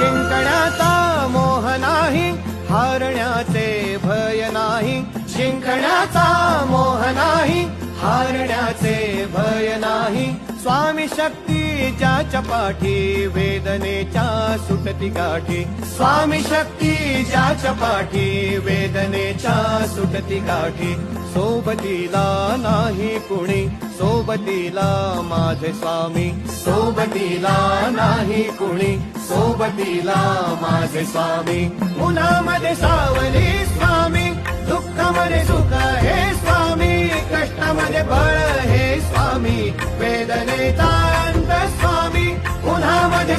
जिंकण्याचा मोह नाही, हारण्याचे भय नाही. जिंकण्याचा मोह नाही, हारण्याचे भय नाही. स्वामी शक्ती ज्याच्या पाठी, वेदनेच्या सुटती गाठी. स्वामी शक्ती ज्याच्या पाठी, वेदनेच्या सुटती गाठी. सोबतीला नाही कुणी, सोबतीला माझे स्वामी. सोबतीला नाही कुणी, सोबतीला माझे स्वामी. उन्हामध्ये सावली स्वामी, दुःखामध्ये सुख हे स्वामी. कष्टामध्ये बळ हे स्वामी, वेदनेचा अंत स्वामी. उन्हामध्ये